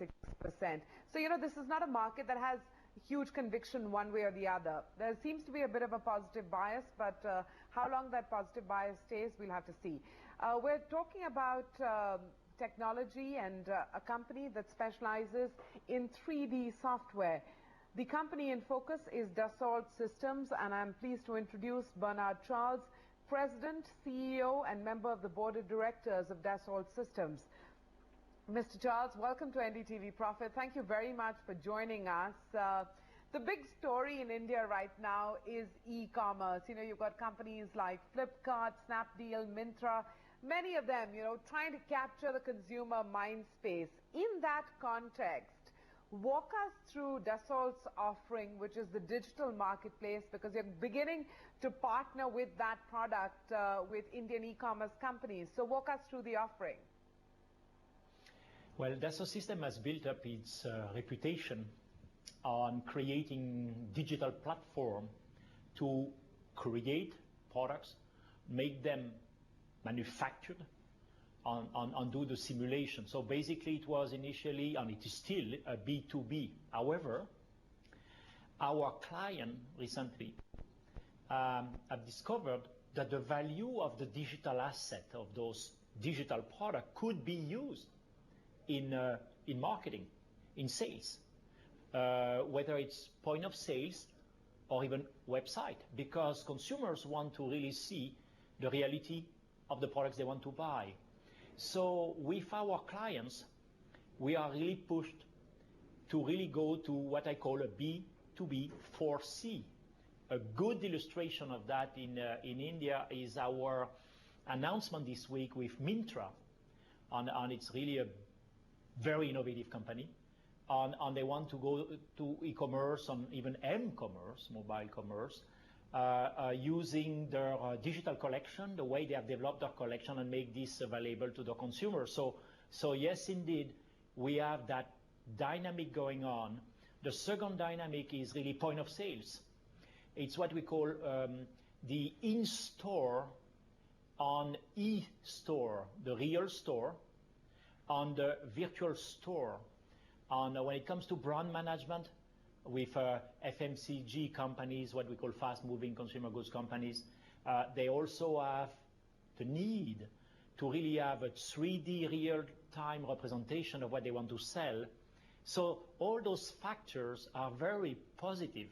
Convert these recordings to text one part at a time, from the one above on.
6%. So, this is not a market that has huge conviction one way or the other. There seems to be a bit of a positive bias, but how long that positive bias stays, we'll have to see. We're talking about technology and a company that specializes in 3D software. The company in focus is Dassault Systems, and I'm pleased to introduce Bernard Charles, President, CEO, and member of the Board of Directors of Dassault Systems. Mr. Charles, welcome to NDTV Profit. Thank you very much for joining us. The big story in India right now is e-commerce. You've got companies like Flipkart, Snapdeal, Myntra, many of them, trying to capture the consumer mind space. In that context, walk us through Dassault's offering, which is the digital marketplace, because you're beginning to partner with that product with Indian e-commerce companies. So walk us through the offering. Well, Dassault Systèmes has built up its reputation on creating digital platform to create products, make them manufactured, and do the simulation. So basically it was initially, and it is still, a B2B. However, our client recently have discovered that the value of the digital asset of those digital products could be used in marketing, in sales, whether it's point of sales or even website, because consumers want to really see the reality of the products they want to buy. So with our clients, we are really pushed to really go to what I call a B2B 4C. A good illustration of that in India is our announcement this week with Myntra, and it's really a very innovative company, and they want to go to e-commerce and even m-commerce, mobile commerce, using their digital collection, the way they have developed their collection, and make this available to the consumer. So yes, indeed, we have that dynamic going on. The second dynamic is really point of sales. It's what we call the in-store on e-store, the real store, on the virtual store. And when it comes to brand management, with FMCG companies, what we call fast-moving consumer goods companies, they also have the need to really have a 3D real-time representation of what they want to sell. So all those factors are very positive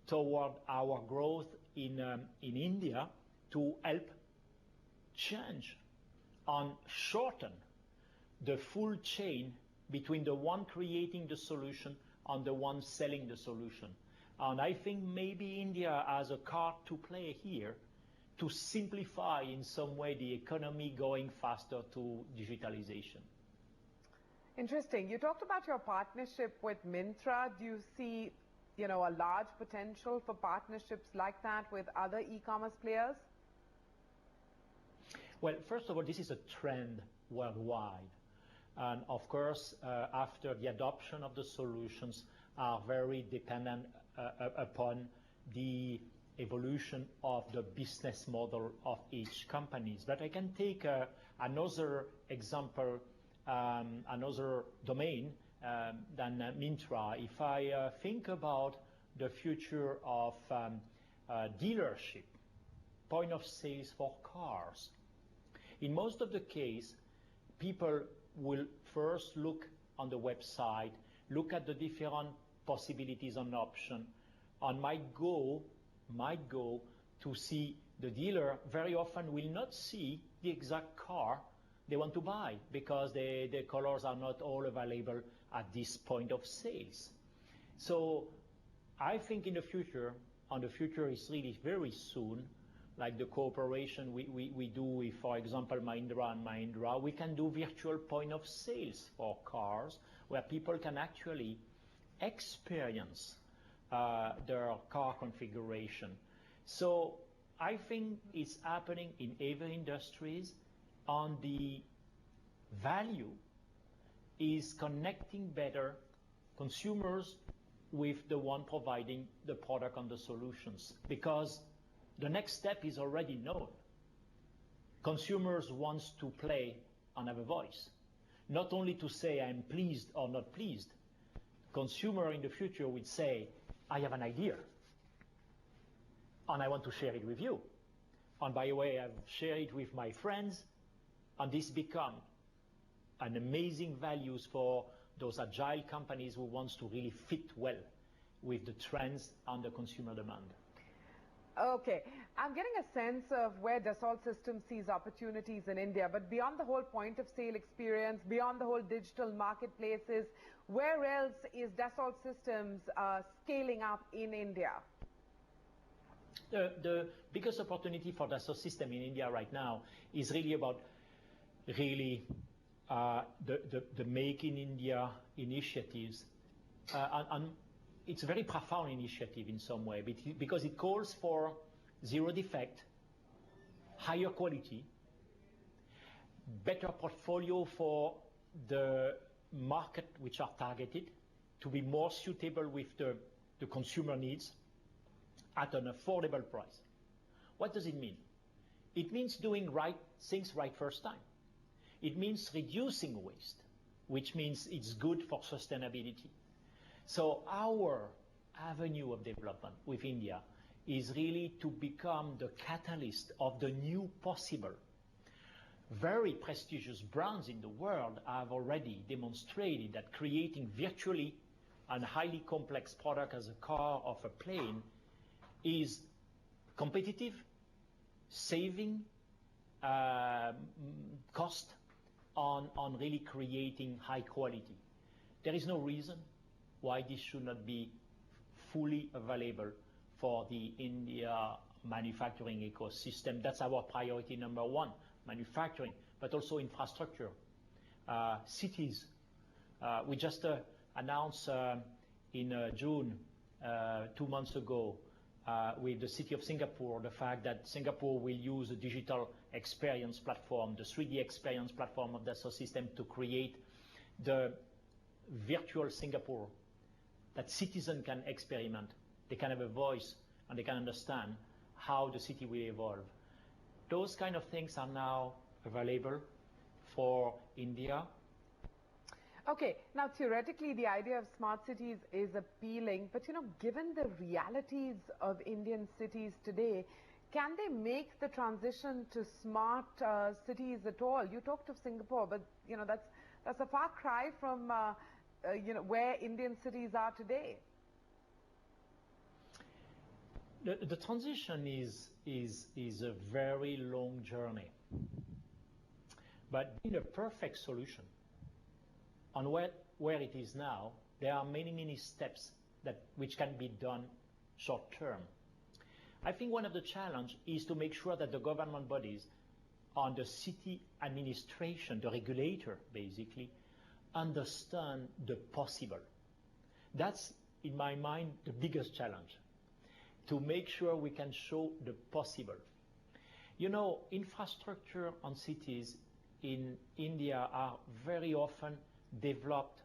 toward our growth in India to help change and shorten the full chain between the one creating the solution and the one selling the solution. And I think maybe India has a card to play here to simplify in some way the economy going faster to digitalization. Interesting. You talked about your partnership with Myntra. Do you see, a large potential for partnerships like that with other e-commerce players? Well, first of all, this is a trend worldwide. And of course, after the adoption of the solutions are very dependent upon the evolution of the business model of each company. But I can take another example, another domain than Myntra. If I think about the future of dealership, point of sales for cars, in most of the case, people will first look on the website, look at the different possibilities and options, and might go to see the dealer. Very often will not see the exact car they want to buy because the colors are not all available at this point of sales. So I think in the future, and the future is really very soon, like the cooperation we do with, for example, Mahindra and Mahindra, we can do virtual point of sales for cars where people can actually experience their car configuration. So I think it's happening in every industries, and the value is connecting better consumers with the one providing the product and the solutions, because the next step is already known. Consumers want to play and have a voice. not only to say I'm pleased or not pleased. Consumer in the future would say, I have an idea, and I want to share it with you. And by the way, I've shared it with my friends, and this become an amazing values for those agile companies who wants to really fit well with the trends and the consumer demand. Okay, I'm getting a sense of where Dassault Systems sees opportunities in India, but beyond the whole point of sale experience, beyond the whole digital marketplaces, where else is Dassault Systems scaling up in India? The biggest opportunity for Dassault Systems in India right now is really about the Make in India initiatives, and it's a very profound initiative in some way because it calls for zero defect, higher quality, better portfolio for the market which are targeted to be more suitable with the consumer needs at an affordable price. What does it mean? It means doing things right first time. It means reducing waste, which means it's good for sustainability. So our avenue of development with India is really to become the catalyst of the new possible. Very prestigious brands in the world have already demonstrated that creating virtually and highly complex product as a car or a plane is competitive, saving cost on really creating high quality. There is no reason why this should not be fully available for the India manufacturing ecosystem. That's our priority number one, manufacturing, but also infrastructure. Cities. We just announced in June, 2 months ago, with the city of Singapore, the fact that Singapore will use a digital experience platform, the 3D experience platform of Dassault System to create the virtual Singapore that citizens can experiment. They can have a voice and they can understand how the city will evolve. Those kind of things are now available for India. Okay, now theoretically the idea of smart cities is appealing, but given the realities of Indian cities today, can they make the transition to smart cities at all? You talked of Singapore, but that's a far cry from where Indian cities are today. The transition is a very long journey, but in a perfect solution. On where it is now, there are many steps which can be done short term. I think one of the challenge is to make sure that the government bodies and the city administration, the regulator basically, understand the possible. That's, in my mind, the biggest challenge, to make sure we can show the possible. Infrastructure and cities in India are very often developed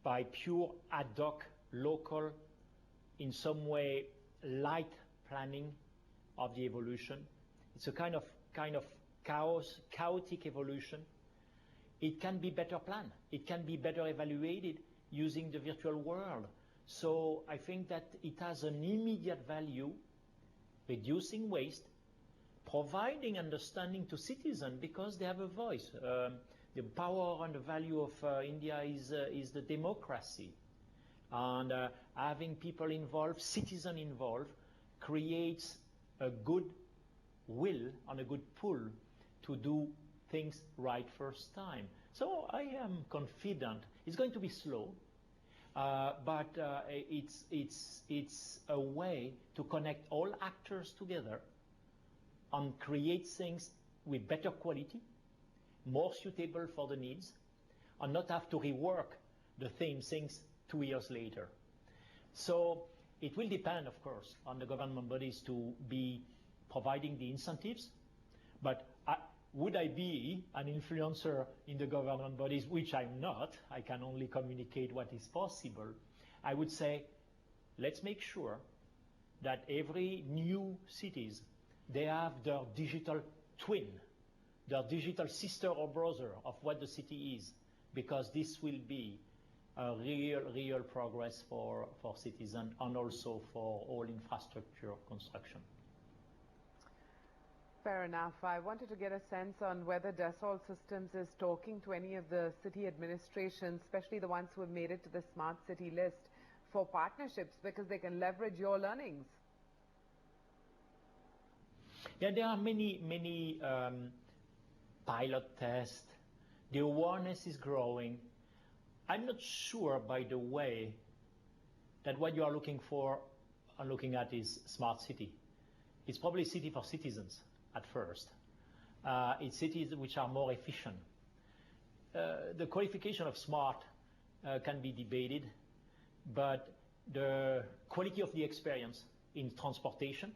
by pure ad hoc, local, in some way light planning of the evolution. It's a kind of chaotic evolution. It can be better planned. It can be better evaluated using the virtual world. So I think that it has an immediate value, reducing waste, providing understanding to citizens because they have a voice. The power and the value of India is the democracy. And having people involved, citizens involved, creates a good will and a good pull to do things right first time. So I am confident. It's going to be slow, but it's a way to connect all actors together and create things with better quality, more suitable for the needs, and not have to rework the same things 2 years later. So it will depend, of course, on the government bodies to be providing the incentives, but would I be an influencer in the government bodies, which I'm not, I can only communicate what is possible. I would say, let's make sure that every new cities, they have their digital twin, their digital sister or brother of what the city is. because this will be a real progress for citizens and also for all infrastructure construction. Fair enough. I wanted to get a sense on whether Dassault Systems is talking to any of the city administrations, especially the ones who have made it to the smart city list, for partnerships, because they can leverage your learnings. Yeah, there are many pilot tests. The awareness is growing. I'm not sure, by the way, that what you are looking for and looking at is smart city. It's probably city for citizens at first. It's cities which are more efficient. The qualification of smart can be debated, but the quality of the experience in transportation,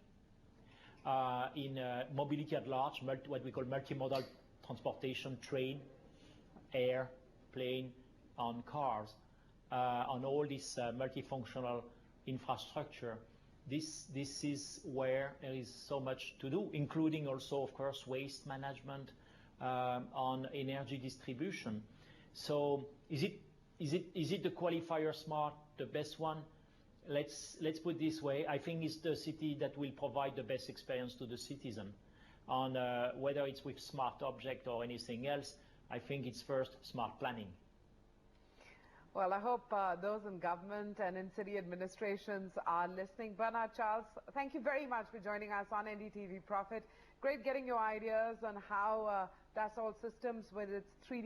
in mobility at large, what we call multimodal transportation, train, air, plane, on cars, on all this multifunctional infrastructure, this is where there is so much to do, including also, of course, waste management, on energy distribution. So is it the qualifier smart, the best one? Let's put it this way. I think it's the city that will provide the best experience to the citizen. On whether it's with smart object or anything else, I think it's first smart planning. Well, I hope those in government and in city administrations are listening. Bernard Charles, thank you very much for joining us on NDTV Profit. Great getting your ideas on how Dassault Systems with its 3D